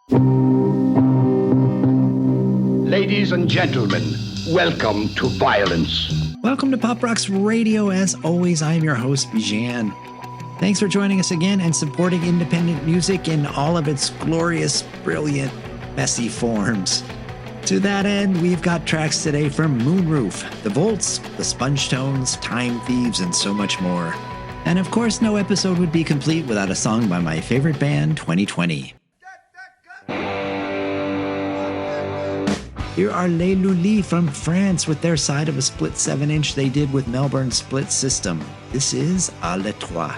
Ladies and gentlemen, welcome to violence. Welcome to Pop Rocks Radio. As always, I'm your host, Bijan. Thanks for joining us again and supporting independent music in all of its glorious, brilliant, messy forms. To that end, we've got tracks today from Moonroof, The Volts, The Spongetones, Time Thieves, and so much more. And of course, no episode would be complete without a song by my favorite band, 2020. Here are Les Lully from France with their side of a split 7-inch they did with Melbourne Split System. This is À les Trois.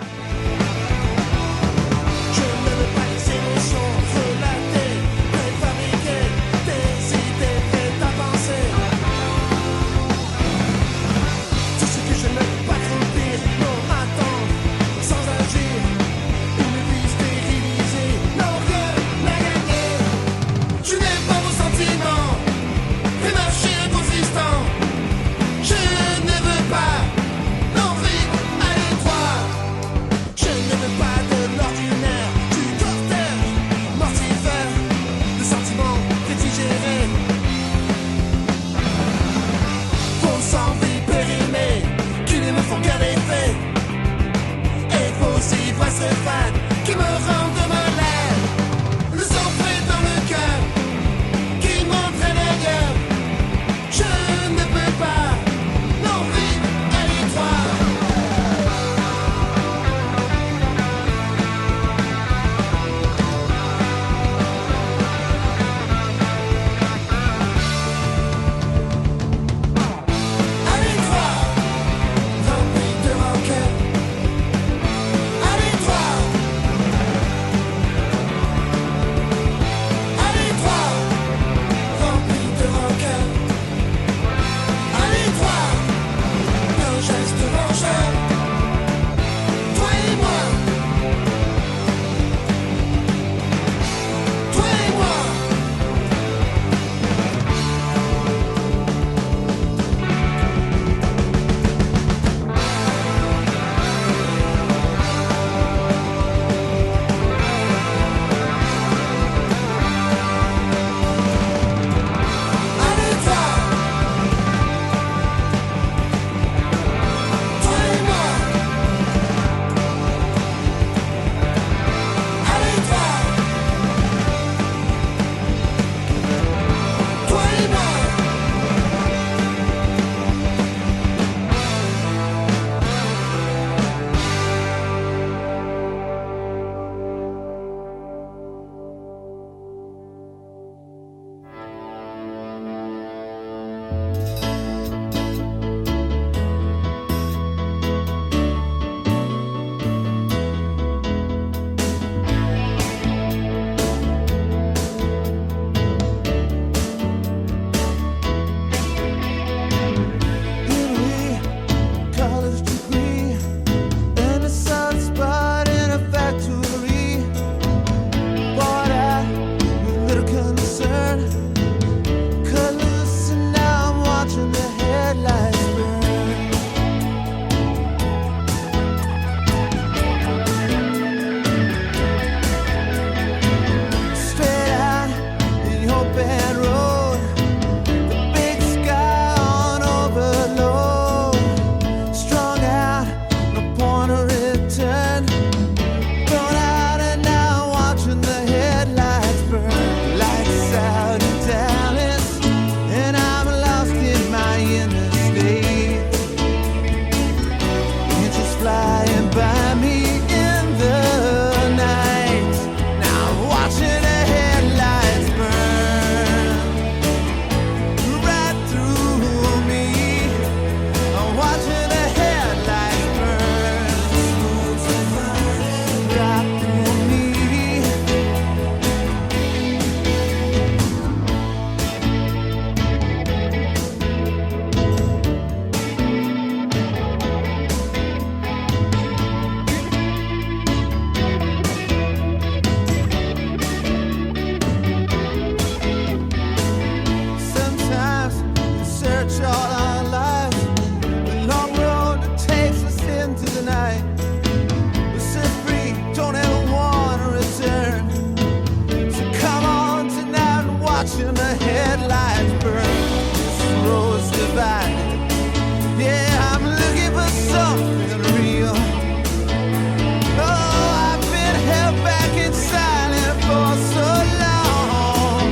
watching the headlights burn. This road's divided. Yeah, I'm looking for something real. Oh, I've been held back in silence for so long.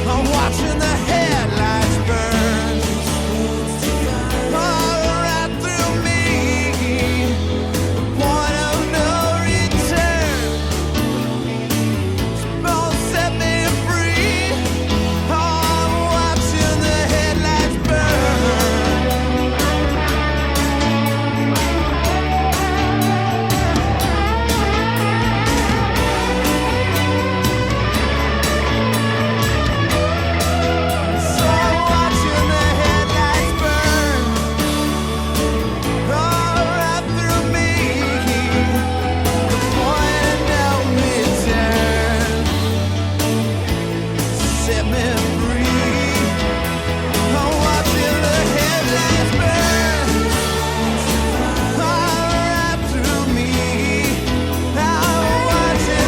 I'm watching the headlights burn. All right through me. The point of no return. Won't set me free. Oh, I'm watching the headlights burn. So I'm watching the headlights burn. All right through me. The point of no return. Set me free. I'm watching the headlights burn. All right through me. I'm watching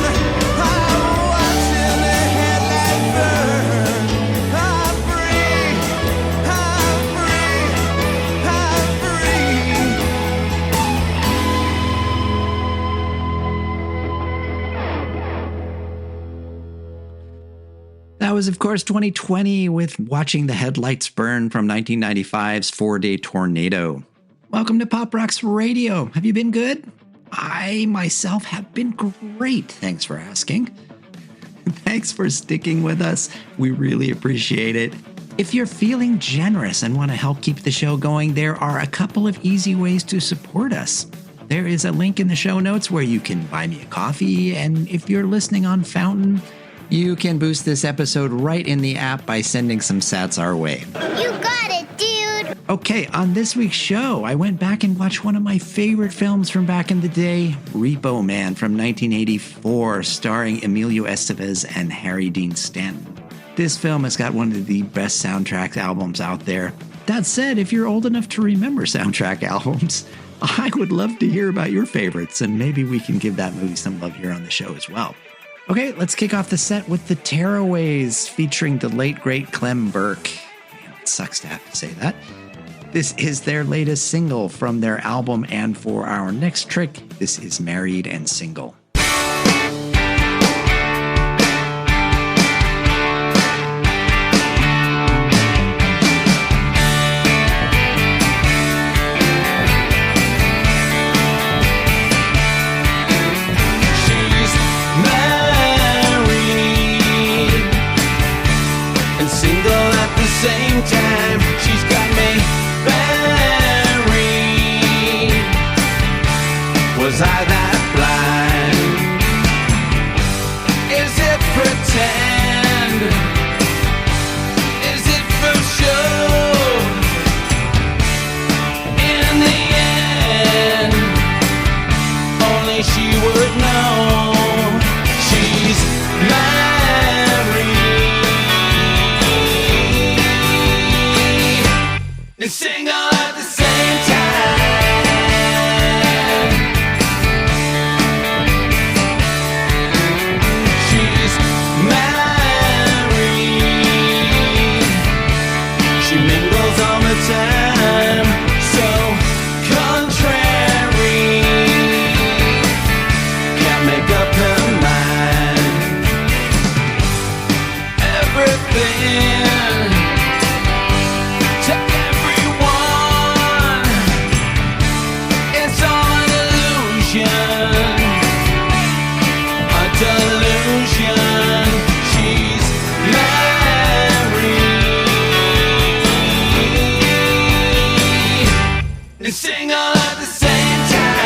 the headlights burn. I'm free. I'm free. I'm free. That was, of course, 2020 with Watching the Headlights Burn from 1995's 4-Day Tornado. Welcome to Pop Rocks Radio. Have you been good? I myself have been great. Thanks for asking. Thanks for sticking with us. We really appreciate it. If you're feeling generous and want to help keep the show going, there are a couple of easy ways to support us. There is a link in the show notes where you can buy me a coffee, and if you're listening on Fountain, you can boost this episode right in the app by sending some sats our way. You got it, dude! Okay, on this week's show, I went back and watched one of my favorite films from back in the day, Repo Man from 1984, starring Emilio Estevez and Harry Dean Stanton. This film has got one of the best soundtrack albums out there. That said, if you're old enough to remember soundtrack albums, I would love to hear about your favorites, and maybe we can give that movie some love here on the show as well. Okay, let's kick off the set with the Tearaways, featuring the late, great Clem Burke. Man, it sucks to have to say that. This is their latest single from their album, and for our next trick, this is Married and Single. Same time, she's got me buried. Was I that blind? Is it pretend? Is it for show? In the end, only she would know. She's married and single at the same time. She's married. She mingles all the time. So contrary. Can't make up her mind. Everything to everyone, it's all an illusion, a delusion. She's married and single at the same time.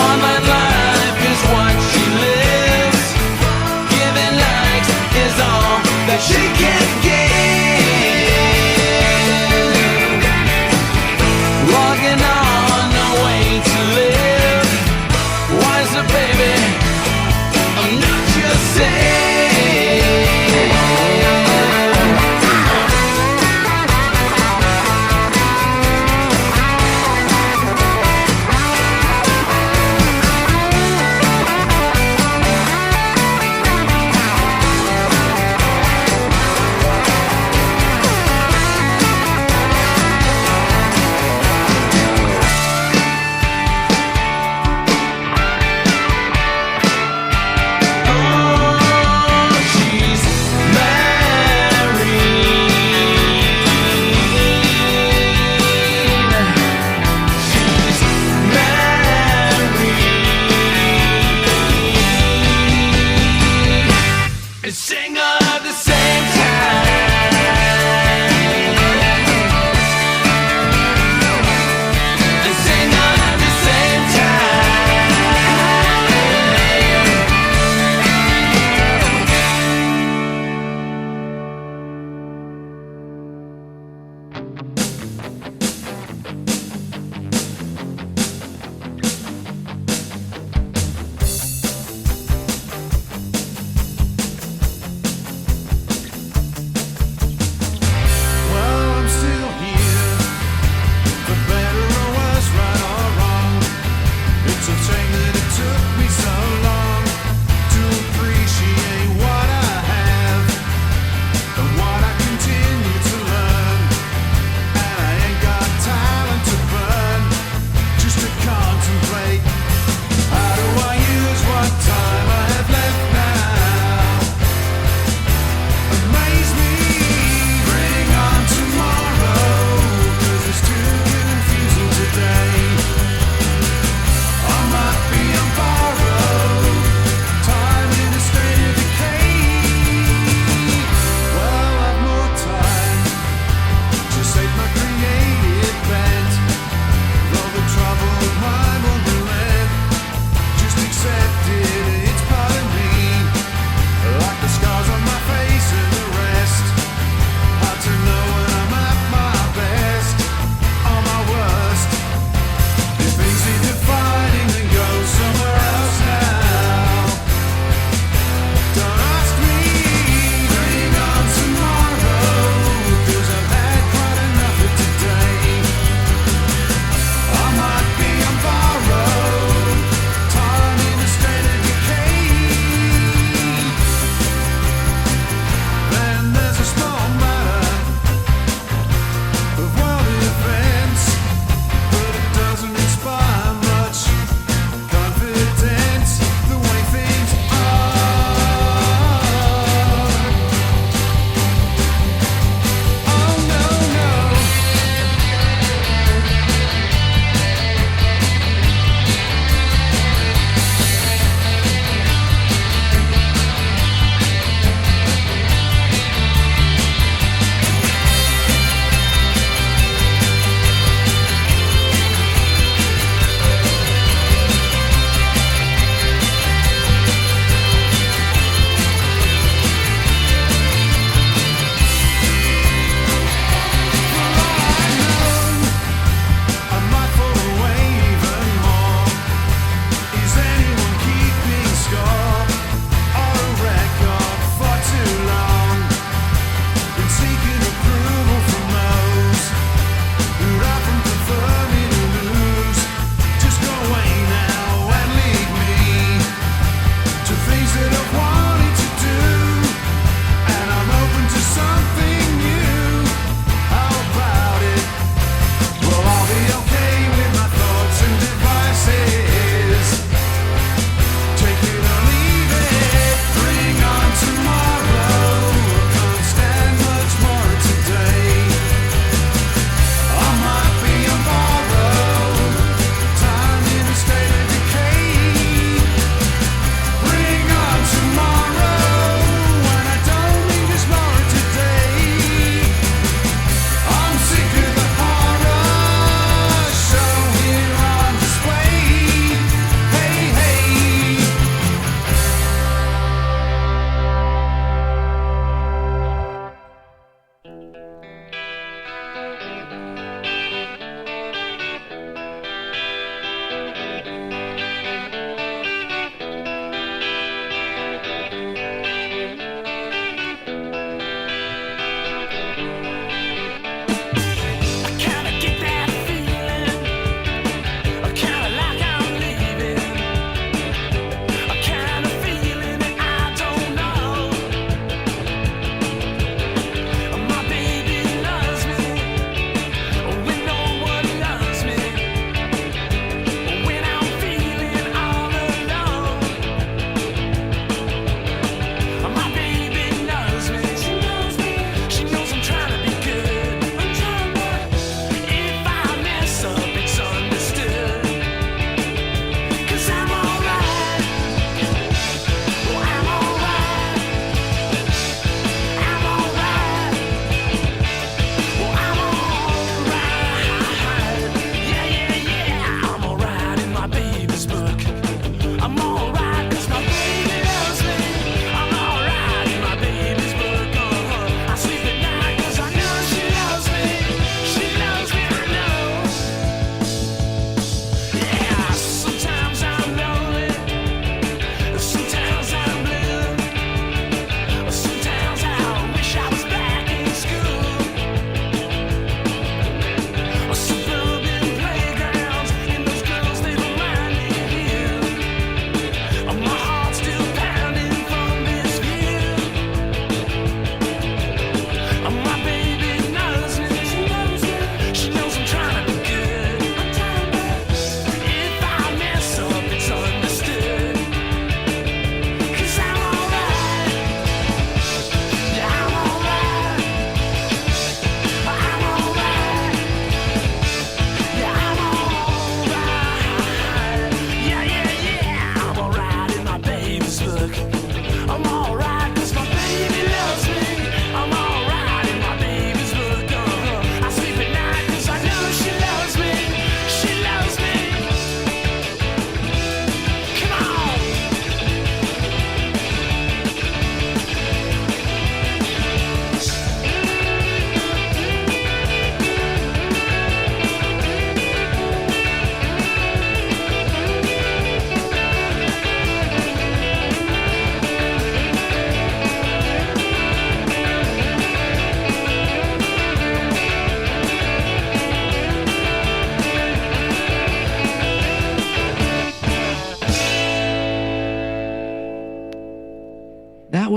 On my line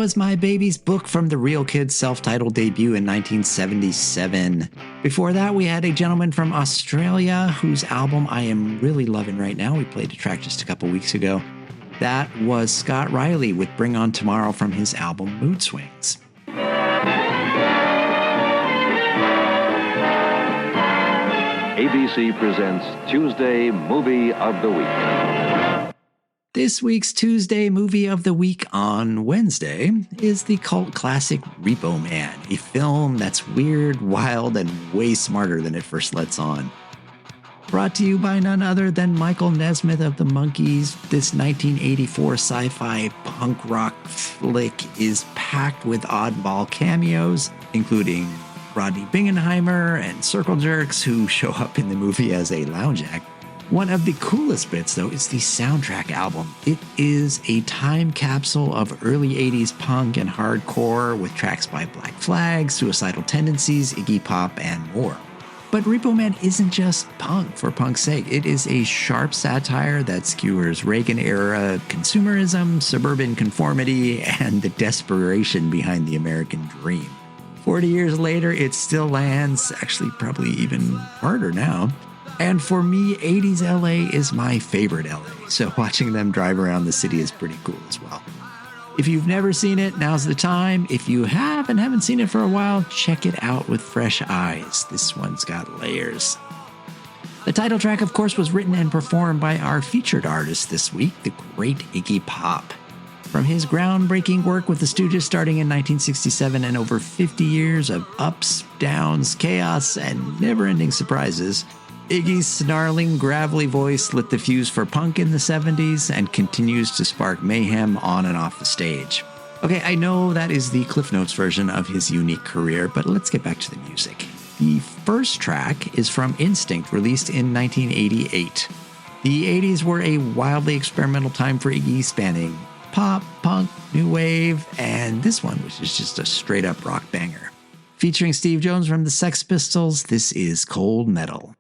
Was My Baby's Book from the Real Kids' self-titled debut in 1977. Before that, we had a gentleman from Australia whose album I am really loving right now. We played a track just a couple weeks ago. That was Scott Riley with Bring On Tomorrow from his album Mood Swings. ABC presents Tuesday Movie of the Week. This week's Tuesday Movie of the Week on Wednesday is the cult classic Repo Man, a film that's weird, wild, and way smarter than it first lets on. Brought to you by none other than Michael Nesmith of the Monkees, this 1984 sci-fi punk rock flick is packed with oddball cameos, including Rodney Bingenheimer and Circle Jerks, who show up in the movie as a lounge act. One of the coolest bits, though, is the soundtrack album. It is a time capsule of early 80s punk and hardcore with tracks by Black Flag, Suicidal Tendencies, Iggy Pop, and more. But Repo Man isn't just punk for punk's sake. It is a sharp satire that skewers Reagan-era consumerism, suburban conformity, and the desperation behind the American dream. 40 years later, it still lands, actually probably even harder now. And for me, 80s LA is my favorite LA, so watching them drive around the city is pretty cool as well. If you've never seen it, now's the time. If you have and haven't seen it for a while, check it out with fresh eyes. This one's got layers. The title track, of course, was written and performed by our featured artist this week, the great Iggy Pop. From his groundbreaking work with the Stooges starting in 1967 and over 50 years of ups, downs, chaos, and never-ending surprises, Iggy's snarling, gravelly voice lit the fuse for punk in the 70s and continues to spark mayhem on and off the stage. Okay, I know that is the Cliff Notes version of his unique career, but let's get back to the music. The first track is from Instinct, released in 1988. The 80s were a wildly experimental time for Iggy, spanning pop, punk, new wave, and this one, which is just a straight up rock banger. Featuring Steve Jones from the Sex Pistols, this is Cold Metal.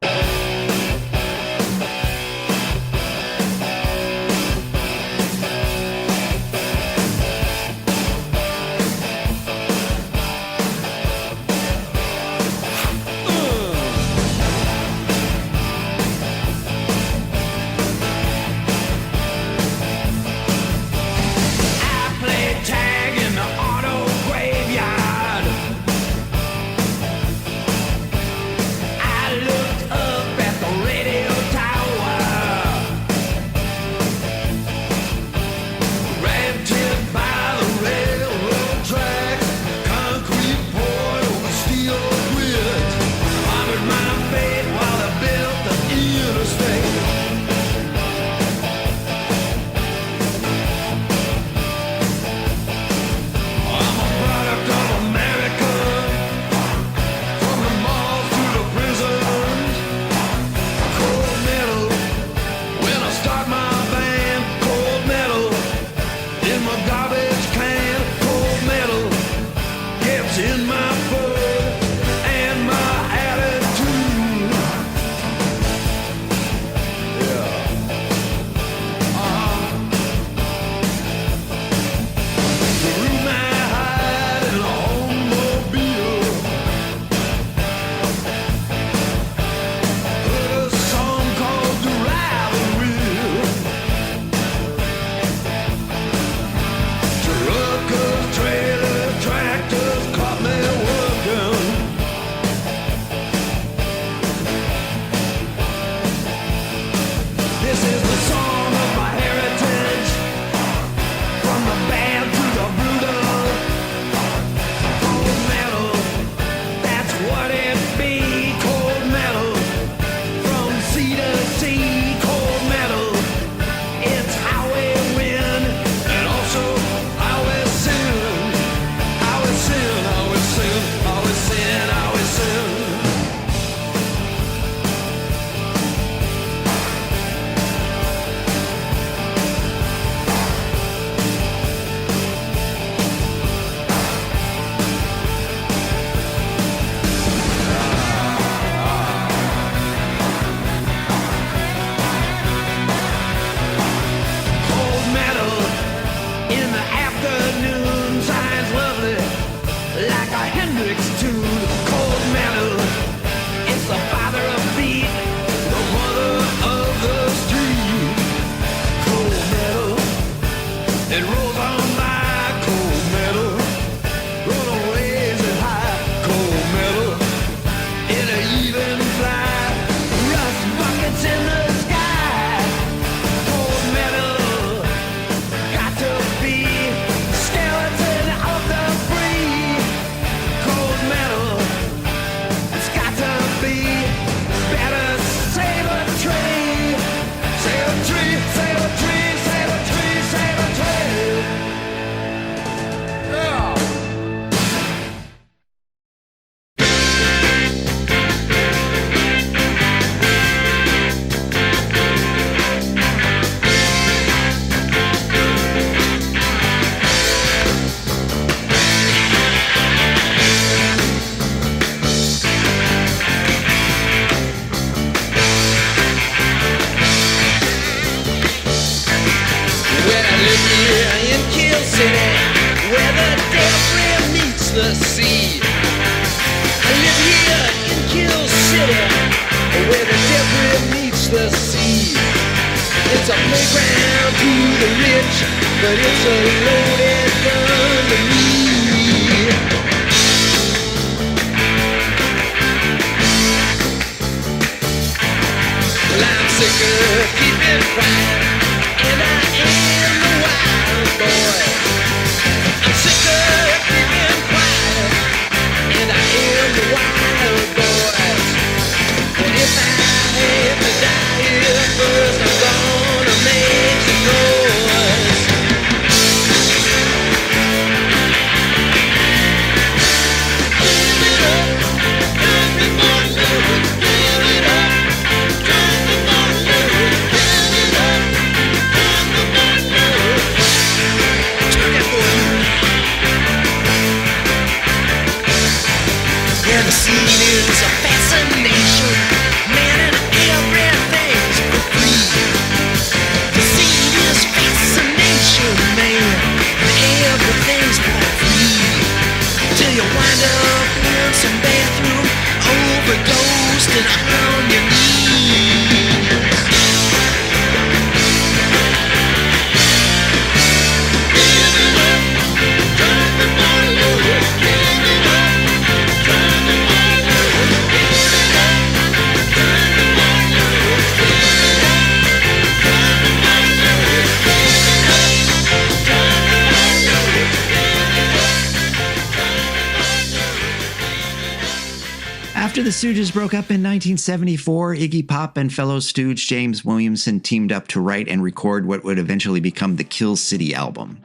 After the Stooges broke up in 1974, Iggy Pop and fellow Stooge James Williamson teamed up to write and record what would eventually become the Kill City album.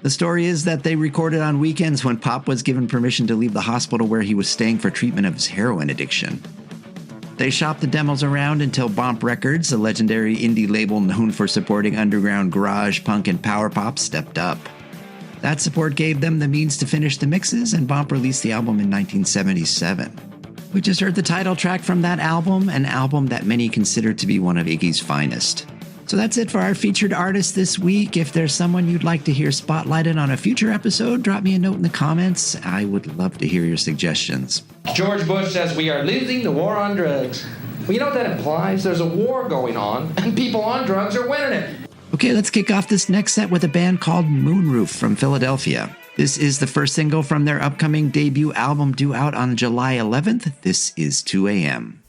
The story is that they recorded on weekends when Pop was given permission to leave the hospital where he was staying for treatment of his heroin addiction. They shopped the demos around until Bomp Records, a legendary indie label known for supporting underground garage, punk, and power pop, stepped up. That support gave them the means to finish the mixes, and Bomp released the album in 1977. We just heard the title track from that album, an album that many consider to be one of Iggy's finest. So that's it for our featured artist this week. If there's someone you'd like to hear spotlighted on a future episode, drop me a note in the comments. I would love to hear your suggestions. George Bush says we are losing the war on drugs. Well, you know what that implies? There's a war going on, and people on drugs are winning it. Okay, let's kick off this next set with a band called Moonroof from Philadelphia. This is the first single from their upcoming debut album due out on July 11th. This is 2 a.m.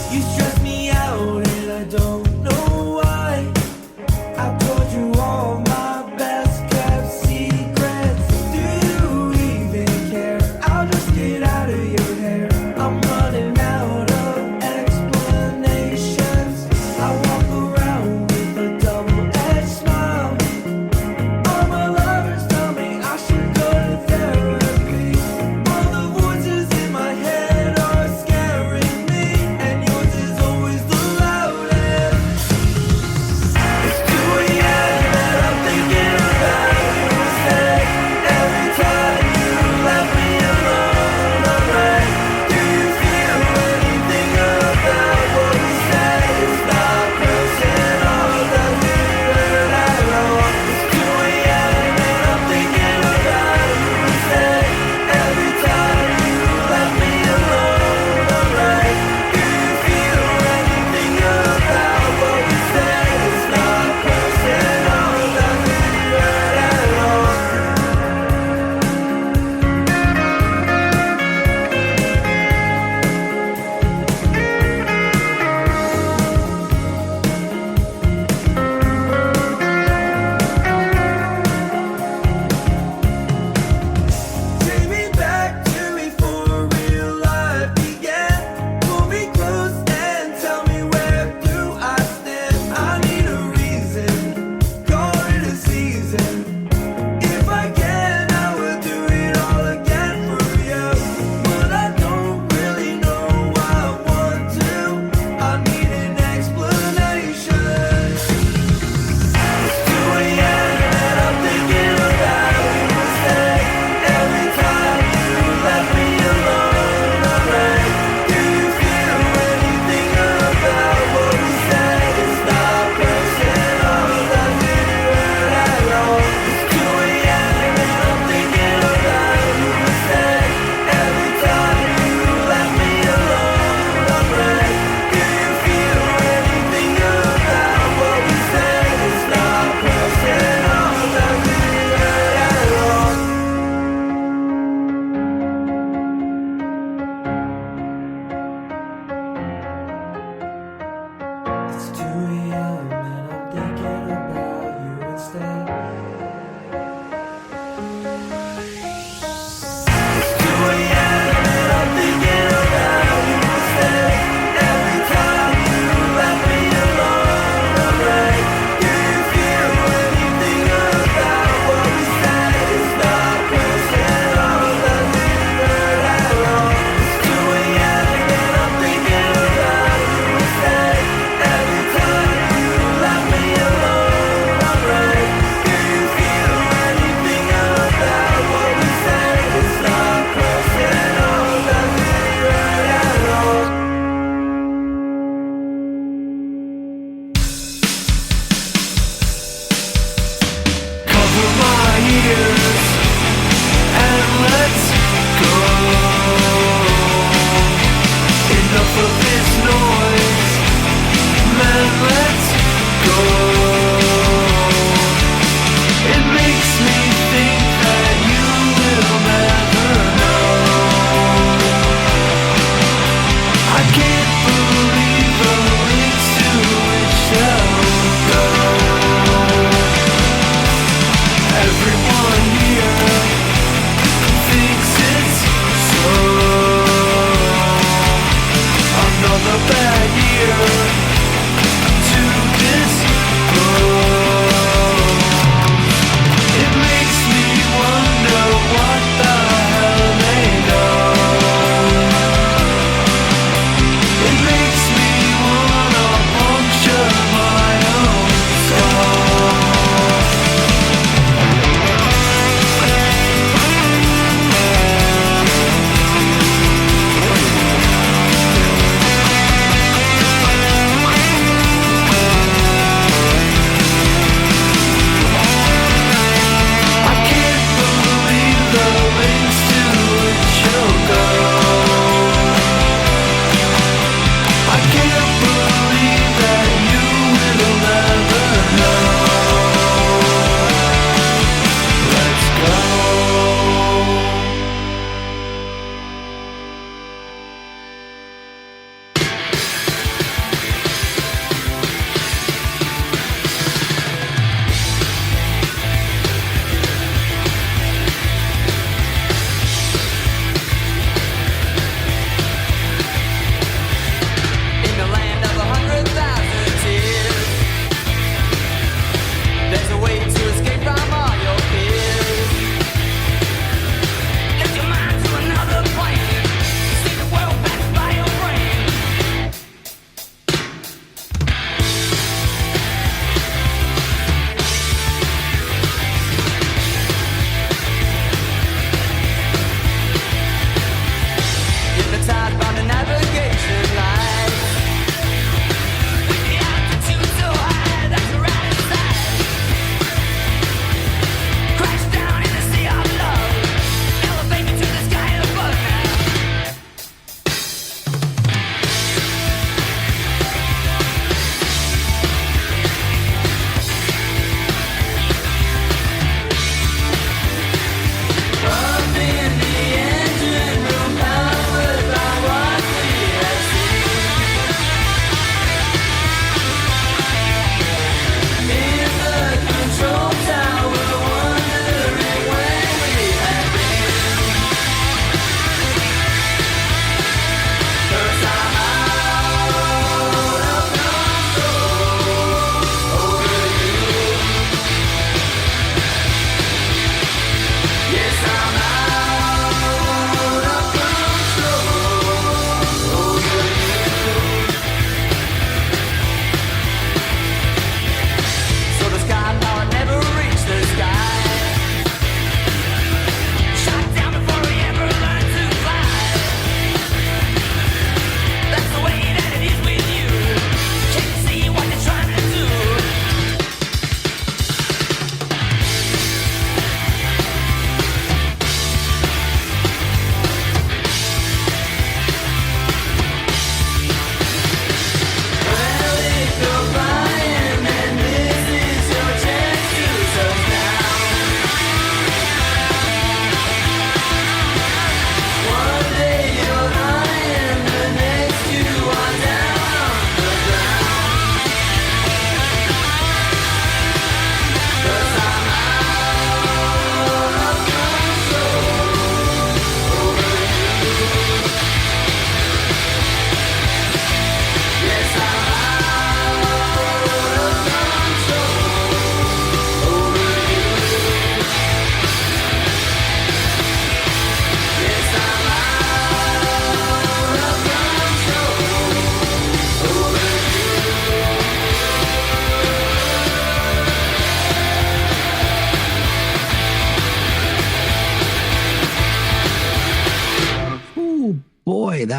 You stress me out and I don't know why. I told you all my best kept secrets. Do you even care? I'll just get out of your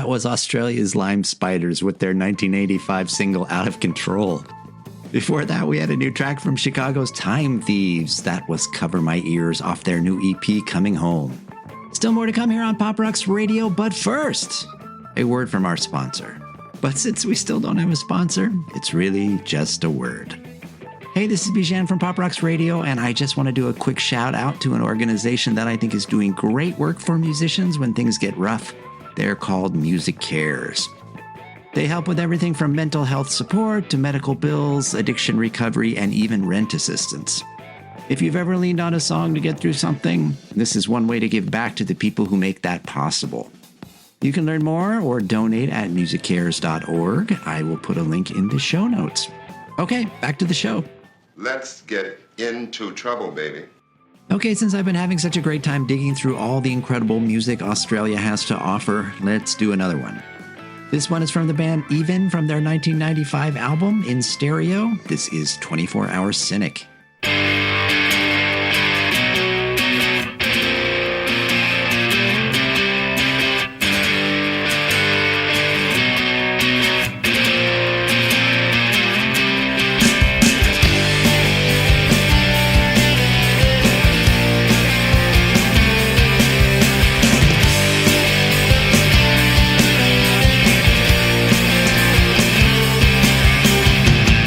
That was Australia's Lime Spiders with their 1985 single Out of Control. Before that, we had a new track from Chicago's Time Thieves. That was Cover My Ears off their new EP, Coming Home. Still more to come here on Pop Rocks Radio, but first, a word from our sponsor. But since we still don't have a sponsor, it's really just a word. Hey, this is Bijan from Pop Rocks Radio, and I just want to do a quick shout out to an organization that I think is doing great work for musicians when things get rough. They're called Music Cares. They help with everything from mental health support to medical bills, addiction recovery, and even rent assistance. If you've ever leaned on a song to get through something, this is one way to give back to the people who make that possible. You can learn more or donate at musiccares.org. I will put a link in the show notes. Okay, back to the show. Let's get into trouble, baby. Okay, since I've been having such a great time digging through all the incredible music Australia has to offer, let's do another one. This one is from the band Even from their 1995 album In Stereo. This is 24 Hour Cynic.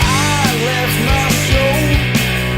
I left my soul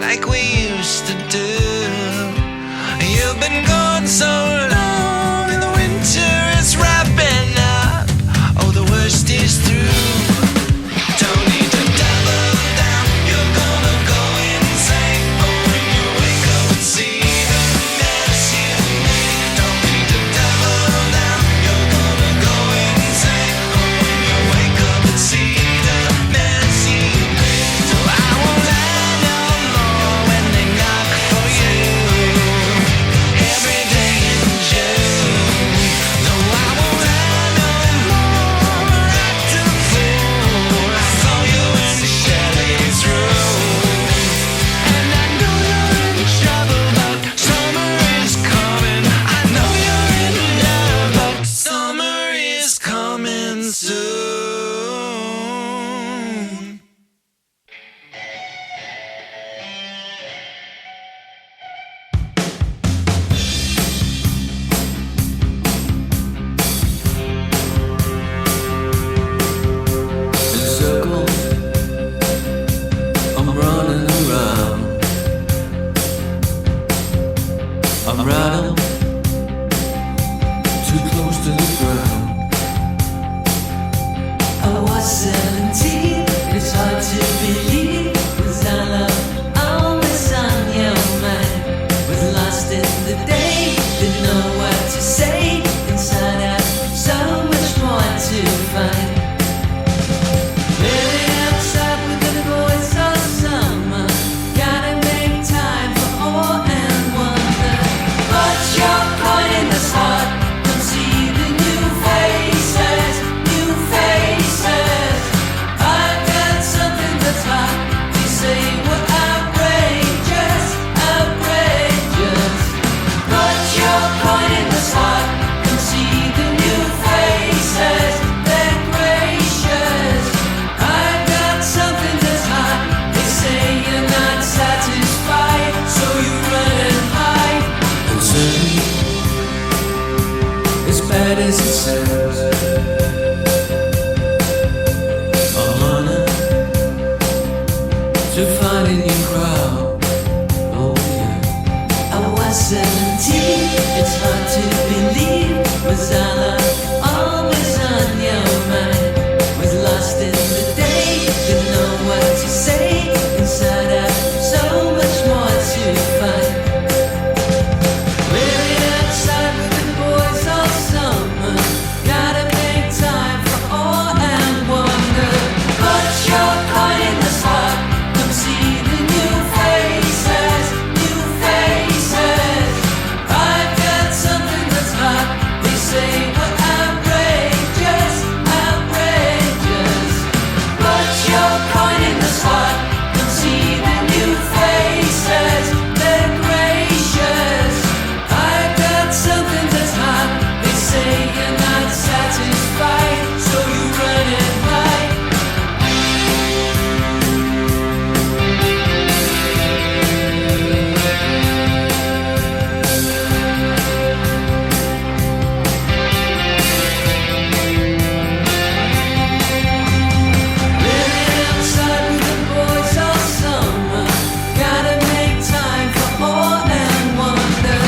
like we used to do. You've been gone so long, and the winter is wrapping up. Oh, the worst is through. Don't need to double down, you're gonna go insane. Oh, when you wake up and see the mess you made. Don't need to double down, you're gonna go insane. Oh, when you wake up and see the mess you made. So I won't lie no more when they knock for you every day in June. No, I won't lie no more, act a fool. I saw you in Chevy's room, and I know you're in trouble, but summer is coming. I know you're in love, but summer is coming soon. In circles, I'm running around. I'm riding too close to the ground. I was 17, it's hard to believe. Was our love always on your mind? Was lost in the day, didn't know what to say. Inside out, so much more to find. Living outside with the boys all summer. Gotta make time for awe and wonder. But your point in the heart, come see the new faces, new faces. I've got something that's hot. They say we're outrageous, outrageous. But your point in the heart, come see the new faces. They're gracious. I've got something that's hot. They say you're not satisfied, so you run and hide. And certainly, as bad as it sounds, I'm running to find a new crowd. Oh yeah. I was 17, it's hard to believe. Was our love always on your mind? Was lost in the day, didn't know what to say. Inside out, so much more to find. Living outside with the boys all summer. Gotta make time for awe and wonder. But your point in the heart, come see the new faces, new faces. I've got something that's hot. They say we're outrageous, outrageous. But your point in the heart, come see the new faces. They're gracious. I've got something that's hot. They say you're not satisfied, so you run and hide. Living outside with the boys all summer. Gotta make time for awe and wonder.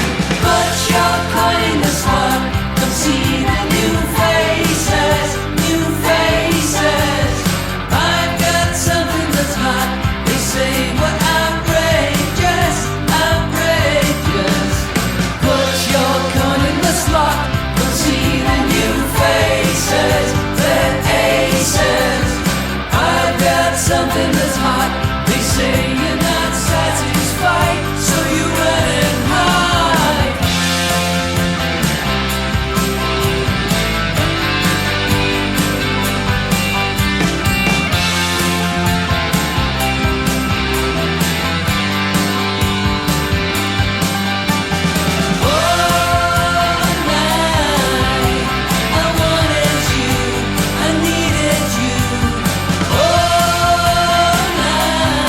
But your point in the heart, come see the new faces, new faces. I've got something that's hot. They say we're outrageous, outrageous. Put your gun in the slot, come see the new faces, they're aces. I've got something that's hot. They say you're not satisfied, so you run and hide. All night, I wanted you, I needed you. All night.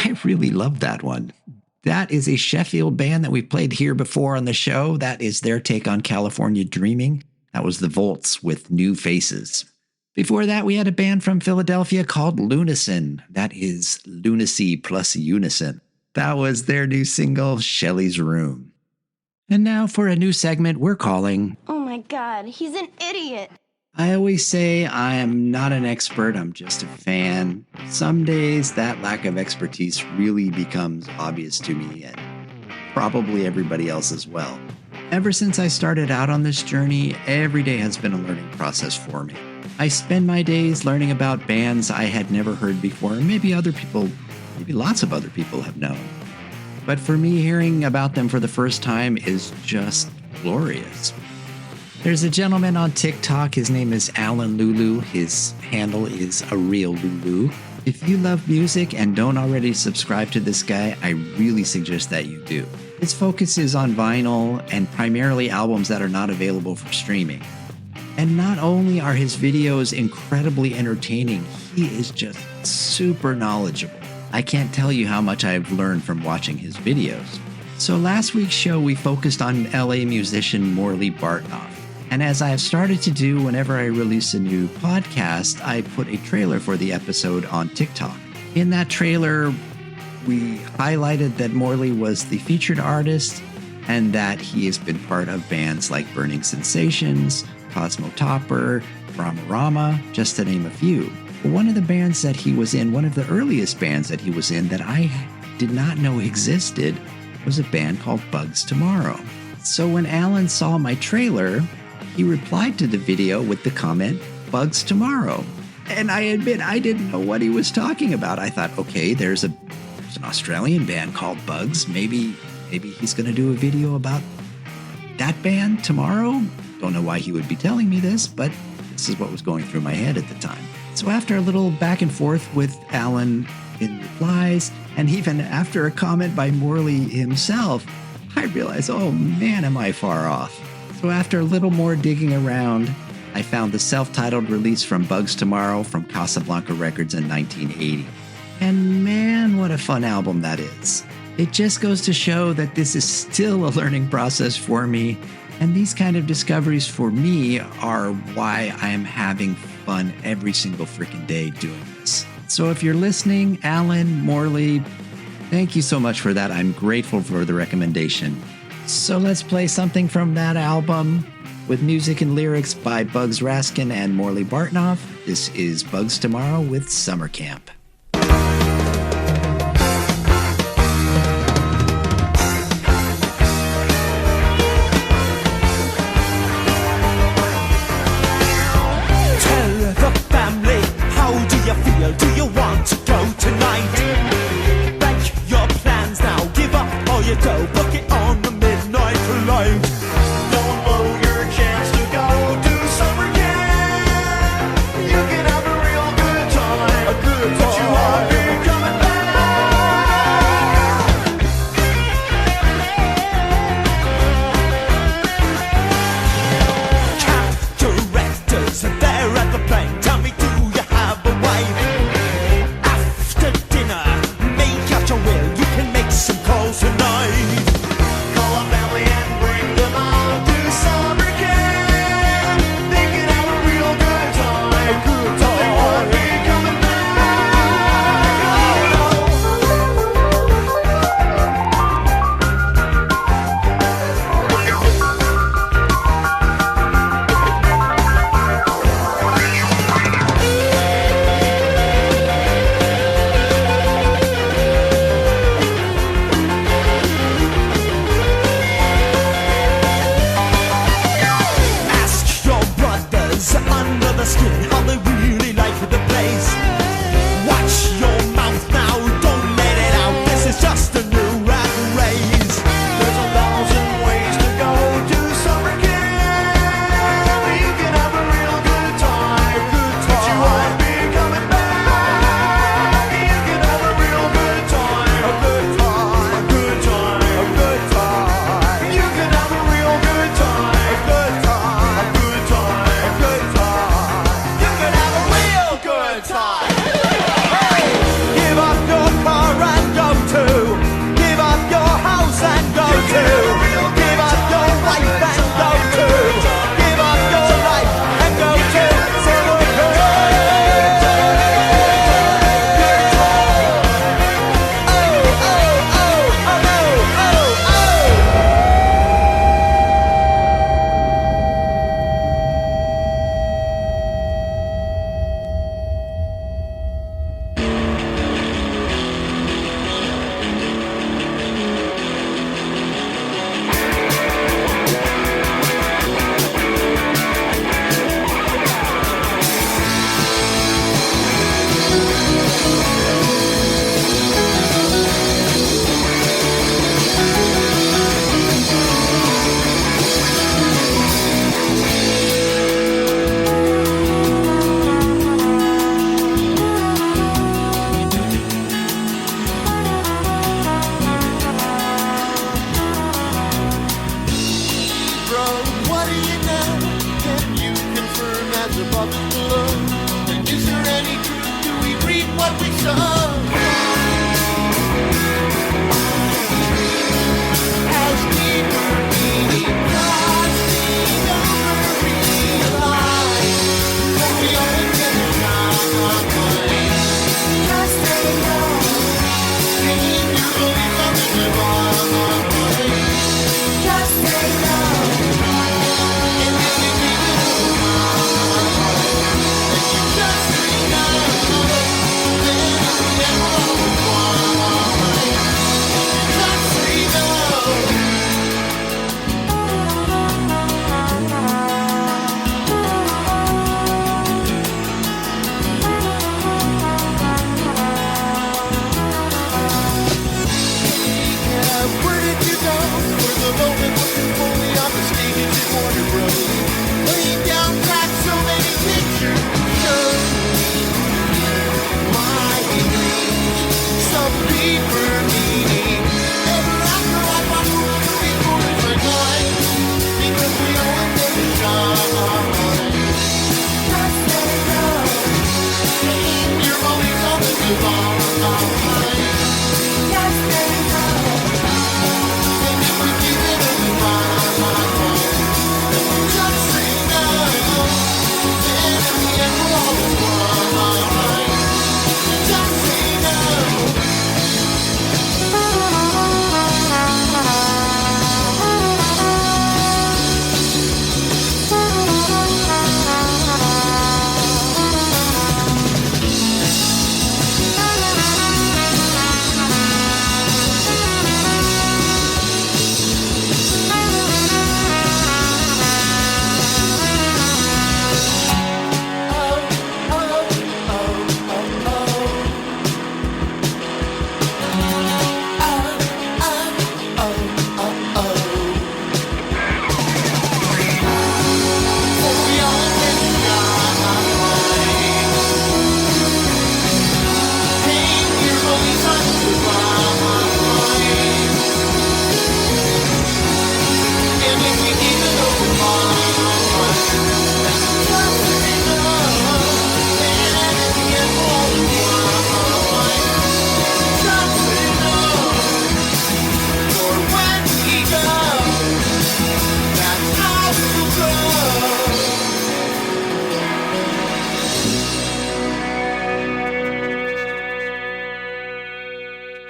I really love that one. That is a Sheffield band that we've played here before on the show. That is their take on California Dreaming. That was the Volts with New Faces. Before that, we had a band from Philadelphia called Lunison. That is lunacy plus unison. That was their new single, Shelley's Room. And now for a new segment we're calling... Oh my god, he's an idiot. I always say I am not an expert, I'm just a fan. Some days that lack of expertise really becomes obvious to me, and probably everybody else as well. Ever since I started out on this journey, every day has been a learning process for me. I spend my days learning about bands I had never heard before, and maybe lots of other people have known. But for me, hearing about them for the first time is just glorious. There's a gentleman on TikTok. His name is Alan Lulu. His handle is A Real Lulu. If you love music and don't already subscribe to this guy, I really suggest that you do. His focus is on vinyl and primarily albums that are not available for streaming. And not only are his videos incredibly entertaining, he is just super knowledgeable. I can't tell you how much I've learned from watching his videos. So last week's show, we focused on LA musician Morley Bartnoff. And as I have started to do whenever I release a new podcast, I put a trailer for the episode on TikTok. In that trailer, we highlighted that Morley was the featured artist and that he has been part of bands like Burning Sensations, Cosmo Topper, Rama Rama, just to name a few. One of the bands that he was in, one of the earliest bands that he was in that I did not know existed, was a band called Bugs Tomorrow. So when Alan saw my trailer, he replied to the video with the comment, Bugs Tomorrow. And I admit, I didn't know what he was talking about. I thought, okay, there's an Australian band called Bugs. Maybe he's going to do a video about that band tomorrow. Don't know why he would be telling me this, but this is what was going through my head at the time. So after a little back and forth with Alan in replies, and even after a comment by Morley himself, I realized, oh man, am I far off. So after a little more digging around, I found the self-titled release from Bugs Tomorrow from Casablanca Records in 1980. And man, what a fun album that is. It just goes to show that this is still a learning process for me, and these kind of discoveries for me are why I am having fun every single freaking day doing this. So if you're listening, Alan, Morley, thank you so much for that. I'm grateful for the recommendation. So let's play something from that album with music and lyrics by Bugs Raskin and Morley Bartnoff. This is Bugs Tomorrow with Summer Camp. Do you want to go tonight? Make your plans now. Give up all your dough. Book it on the midnight flight. Don't blow your chance to go do summer camp. You can have a real good time. A good time.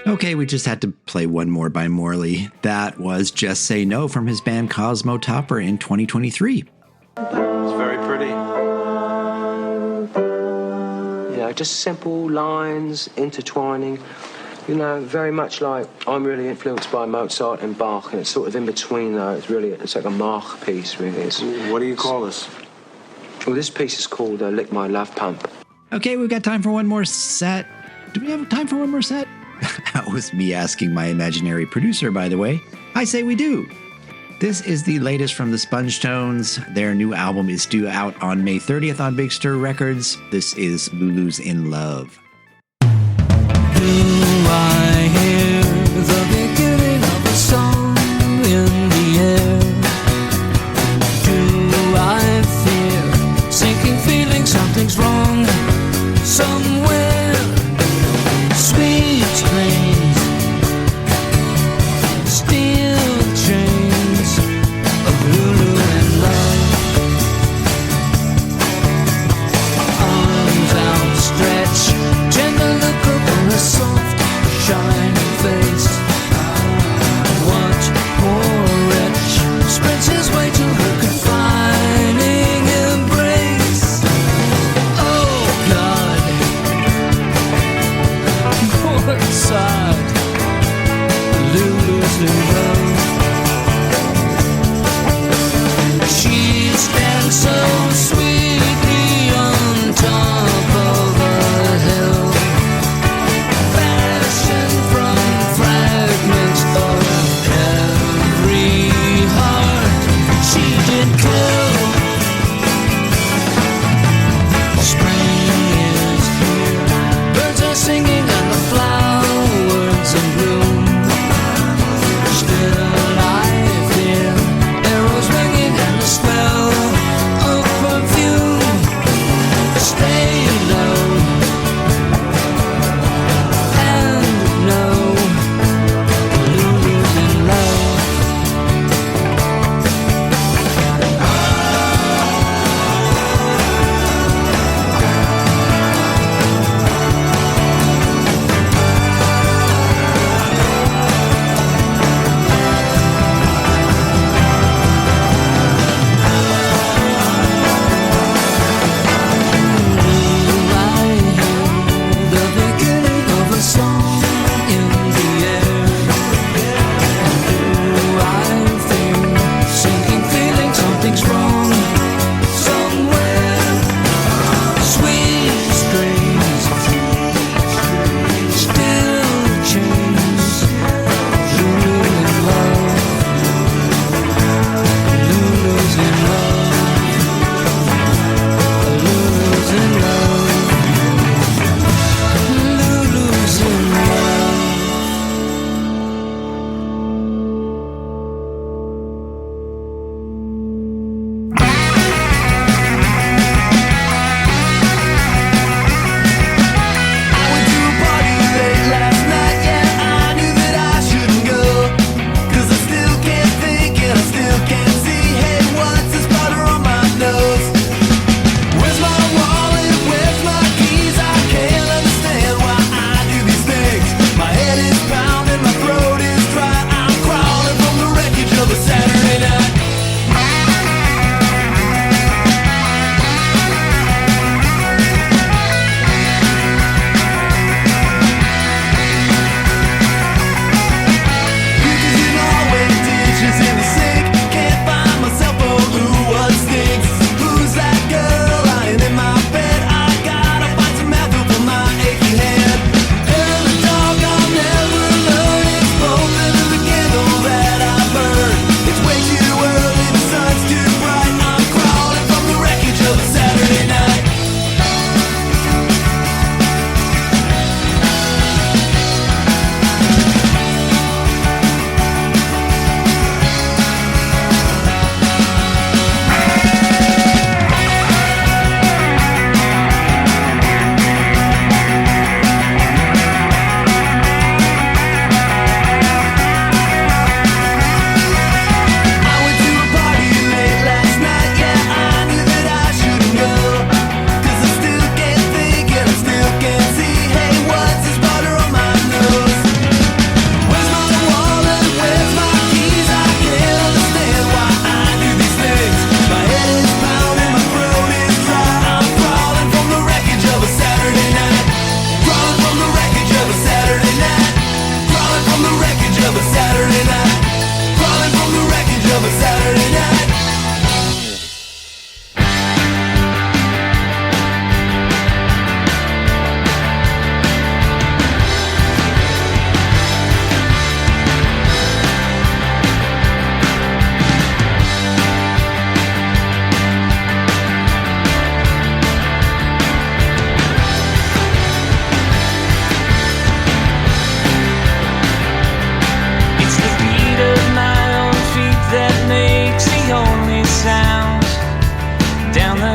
Okay, we just had to play one more by Morley. That was Just Say No from his band Cosmo Topper in 2023. It's very pretty. You know, just simple lines, intertwining. You know, very much like I'm really influenced by Mozart and Bach, and it's sort of in between though. It's like a Mach piece, really. What do you call this? Well, this piece is called Lick My Love Pump. Okay, we've got time for one more set. Do we have time for one more set? That was me asking my imaginary producer, by the way. I say we do. This is the latest from the Spongetones. Their new album is due out on May 30th on Big Stir Records. This is Lulu's in Love. Do I hear the beginning of a song in the air? Do I fear sinking feeling something's wrong somewhere? Sweet strings, steel chains of Lulu and love. Arms outstretched, tender look upon a soft, shining face. What more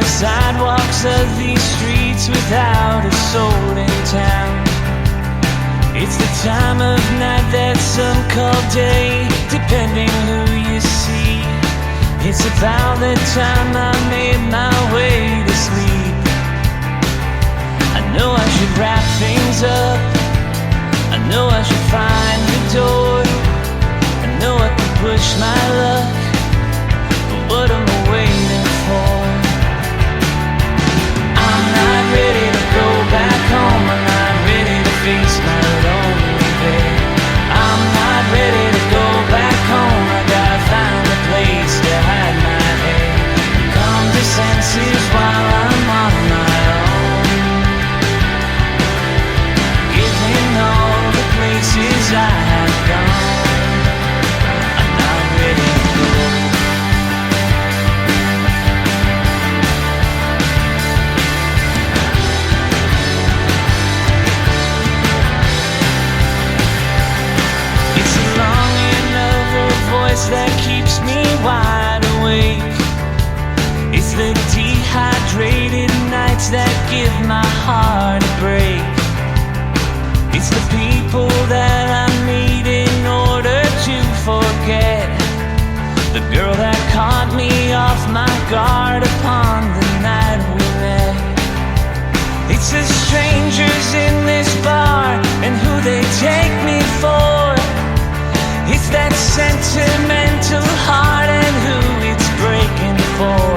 the sidewalks of these streets without a soul in town. It's the time of night that some call day, depending who you see. It's about the time I made my way to sleep. I know I should wrap things up, I know I should find the door, I know I can push my luck, but what am I waiting for? I'm not ready to go back home, I'm not ready to face my lonely bed. I'm not ready to go back home, I gotta find a place to hide my head. Come to senses while I'm on my own, giving all the places I have gone. I'm not ready to go. It's the longing of her voice that keeps me wide awake. It's the dehydrated nights that give my heart a break. It's the people that I meet in order to forget. The girl that caught me off my guard upon the night we met. It's the strangers in this bar and who they take me for. It's that sentimental heart and who it's breaking for.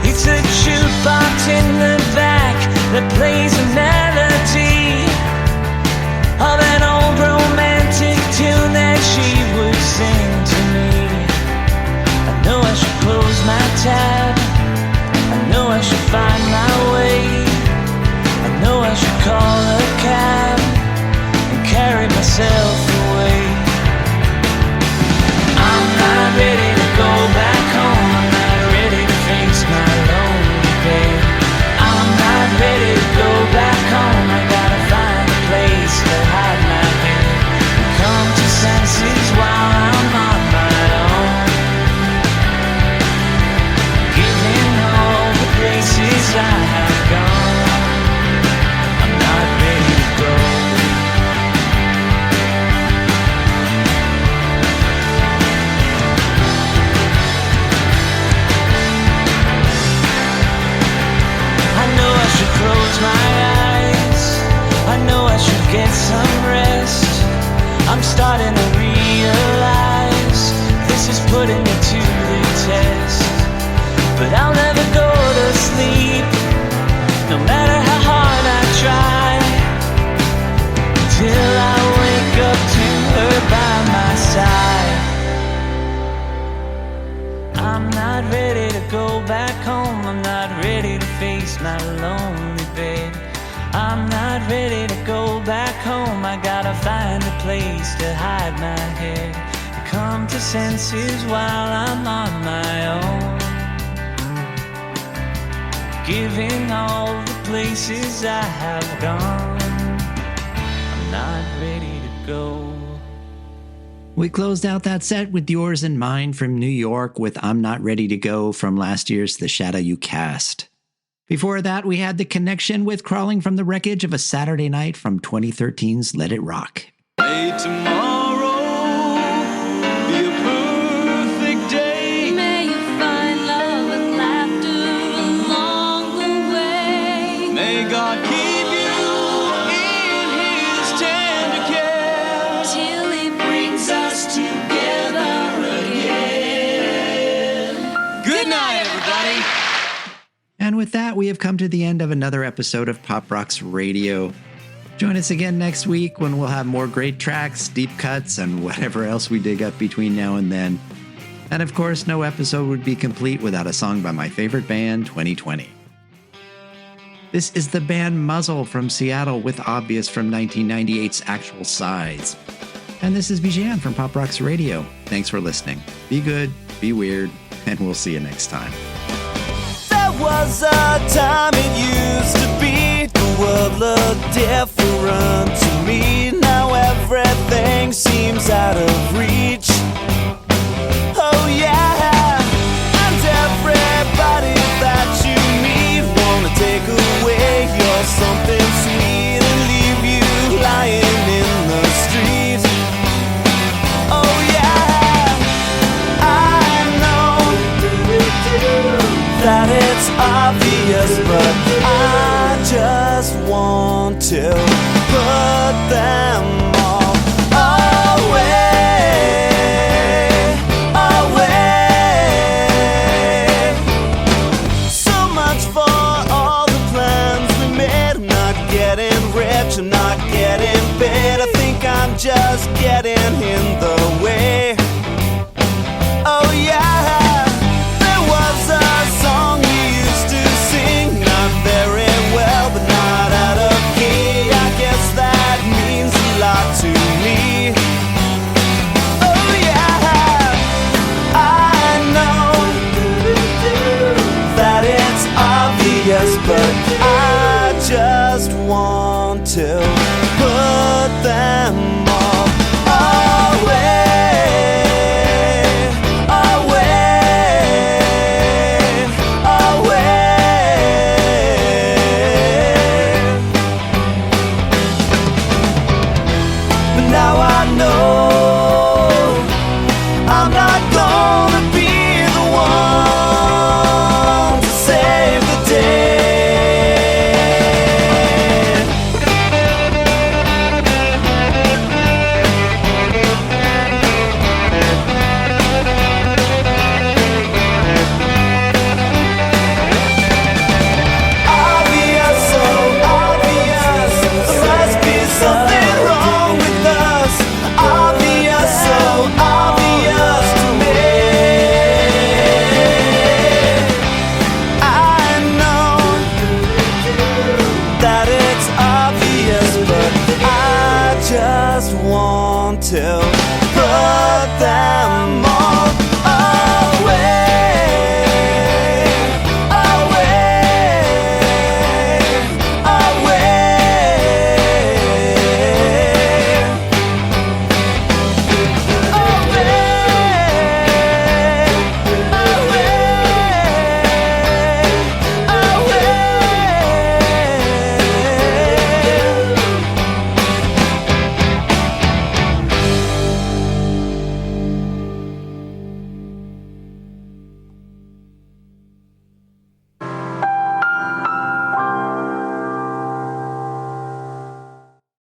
It's a jukebox in the back that plays a melody of an old romantic tune that she would sing to me. I know I should close my tab, I know I should find my way, I know I should call a cab and carry myself away. I'm not ready to go back home, I'm not ready to face my lonely bed. I'm not ready to go back home, I gotta find a place to hide my head. Come to senses while I'm on my own, giving all the places I have gone. I'm not ready to go. I know I should close my eyes, I know I should get some rest. I'm starting to realize this is putting me to the test. But I'll never go to sleep, no matter how hard I try, till I wake up to her by my side. I'm not ready to go back home, I'm not ready to face my lonely bed. I'm not ready to go back home, I gotta find a place to hide my head. Come to senses while I'm on my own, giving all the places I have gone. I'm not ready to go. We closed out that set with Yours and Mine from New York with I'm Not Ready to Go from last year's The Shadow You Cast. Before that, we had The Connection with Crawling from the Wreckage of a Saturday Night from 2013's Let It Rock. May tomorrow be a perfect day. May you find love and laughter along the way. May God keep you in His tender care Till He brings us together again. Good night, everybody. And with that, we have come to the end of another episode of Pop Rocks Radio. Join us again next week when we'll have more great tracks, deep cuts, and whatever else we dig up between now and then. And of course, no episode would be complete without a song by my favorite band, 2020. This is the band Muzzle from Seattle with Obvious from 1998's Actual Size. And this is Bijan from Pop Rocks Radio. Thanks for listening. Be good, be weird, and we'll see you next time. There was a time it used to be the world looked different to me. Now everything seems out of reach. Oh yeah, and everybody that it's obvious, but I just want to put them all away, away. So much for all the plans we made. I'm not getting rich, I'm not getting paid. I think I'm just getting